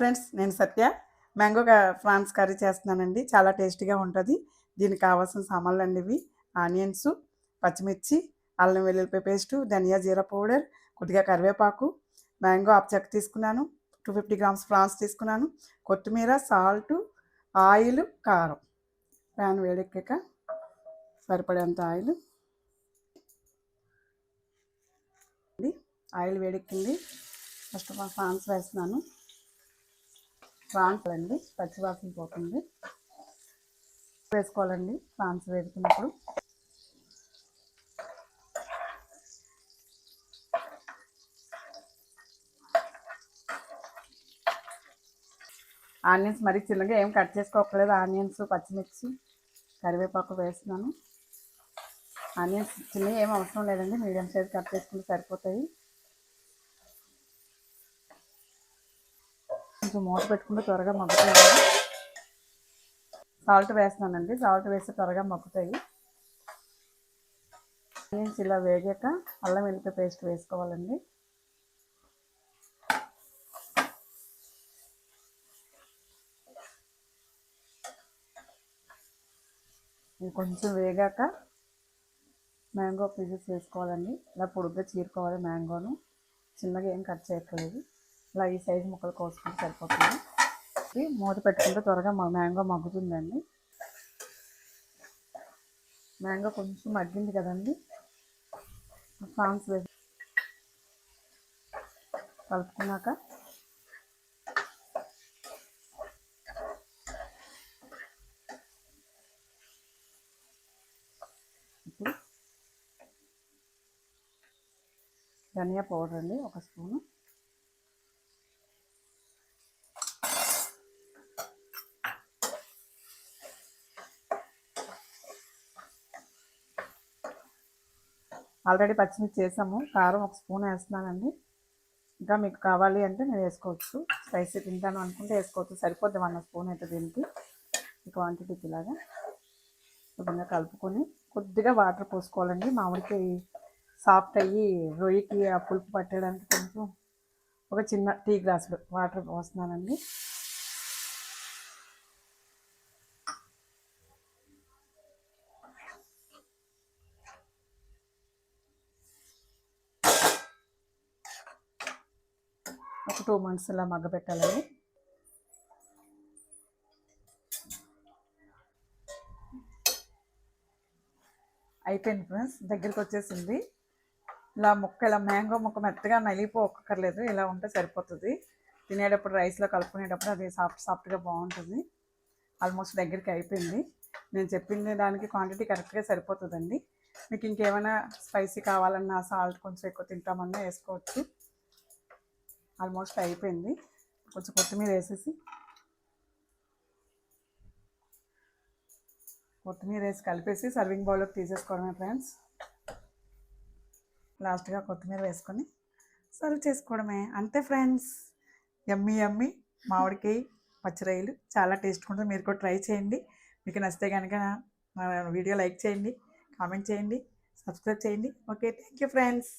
Friends, నేను సత్య mango prawns curry చేస్తున్నానండి. చాలా టేస్టీగా ఉంటుంది. దీనికి కావాల్సిన సామాన్లు అండి ఇవి: ఆనియన్స్, పచ్చిమిర్చి, అల్లం వెల్లుల్లిపాయ పేస్టు, ధనియా జీరా పౌడర్, కొద్దిగా కరివేపాకు, మ్యాంగో హాఫ్ చెక్క తీసుకున్నాను, 250 గ్రామ్స్ ప్రాన్స్ తీసుకున్నాను, కొత్తిమీర, సాల్ట్, ఆయిల్, కారం. ప్యాన్ వేడెక్కాక సరిపడేంత ఆయిల్ వేడెక్కింది. ఫస్ట్ ప్రాన్స్ వేస్తున్నాను. ప్రాన్స్ అండి పచ్చివాసన పోతుంది. వేసుకోవాలండి ప్రాన్స్ వేసుకున్నప్పుడు. ఆనియన్స్ మరీ చిన్నగా ఏం కట్ చేసుకోకలేదు. ఆనియన్స్, పచ్చిమిర్చి, కరివేపాకు వేస్తున్నాను. ఆనియన్స్ చిన్నగా ఏం అవసరం లేదండి, మీడియం సైజ్ కట్ చేసుకుంటే సరిపోతాయి. కొంచెం మూత పెట్టుకుంటే త్వరగా మగ్గుతాయి. సాల్ట్ వేస్తున్నానండి, సాల్ట్ వేస్తే త్వరగా మగ్గుతాయి. ఆనియన్స్ ఇలా వేగాక అల్లం వెల్లుల్లిపాయ పేస్ట్ వేసుకోవాలండి. ఇది కొంచెం వేగాక మ్యాంగో పీసెస్ వేసుకోవాలండి. ఇలా పొడుగ్గా చీరుకోవాలి. మ్యాంగోను చిన్నగా ఏం కట్ చేయట్లేదు, ఇలా ఈ సైజు ముక్కలు కోసుకుంటే సరిపోతుంది. మూత పెట్టుకుంటే త్వరగా మ్యాంగో మగ్గుతుందండి. మ్యాంగో కొంచెం మగ్గింది కదండి, ప్రాన్స్ వేసి కలుపుకున్నాక ఇప్పుడు ధనియా పౌడర్ అండి 1 స్పూను, ఆల్రెడీ పచ్చిమిర్చి చేసాము. కారం 1 స్పూన్ వేస్తున్నానండి. ఇంకా మీకు కావాలి అంటే నేను వేసుకోవచ్చు. స్పైసీ తింటాను అనుకుంటే వేసుకోవచ్చు. సరిపోద్ది 1 స్పూన్ అయితే దీనికి. ఈ క్వాంటిటీకి ఇలాగా కొద్దిగా కలుపుకొని కొద్దిగా వాటర్ పోసుకోవాలండి. మామిడికి సాఫ్ట్ అయ్యి రొయ్యకి ఆ పులుపు పట్టడానికి కొంచెం ఒక చిన్న టీ గ్లాసులు వాటర్ పోస్తున్నానండి. ఒక 2 మినిట్స్ ఇలా మగ్గబెట్టాలండి. అయిపోయింది ఫ్రెండ్స్, దగ్గరికి వచ్చేసింది. ఇలా మ్యాంగో ముక్క మెత్తగా నలిగిపోక్కర్లేదు, ఇలా ఉంటే సరిపోతుంది. తినేటప్పుడు రైస్లో కలుపుకునేటప్పుడు అది సాఫ్ట్గా బాగుంటుంది. ఆల్మోస్ట్ దగ్గరికి అయిపోయింది. నేను చెప్పింది దానికి క్వాంటిటీ కరెక్ట్గా సరిపోతుందండి. మీకు ఇంకేమైనా స్పైసీ కావాలన్నా, సాల్ట్ కొంచెం ఎక్కువ తింటామన్నా వేసుకోవచ్చు. ఆల్మోస్ట్ అయిపోయింది. కొంచెం కొత్తిమీర వేసేసి కలిపేసి సర్వింగ్ బౌల్లోకి తీసేసుకోవడమే ఫ్రెండ్స్. లాస్ట్గా కొత్తిమీర వేసుకొని సర్వ్ చేసుకోవడమే, అంతే ఫ్రెండ్స్. యమ్మీ యమ్మీ మామిడికాయ పచ్చిరొయ్యలు చాలా టేస్ట్గా ఉంటుంది. మీరు కూడా ట్రై చేయండి. మీకు నచ్చితే కనుక వీడియో లైక్ చేయండి, కామెంట్ చేయండి, సబ్స్క్రైబ్ చేయండి. Okay, thank you friends.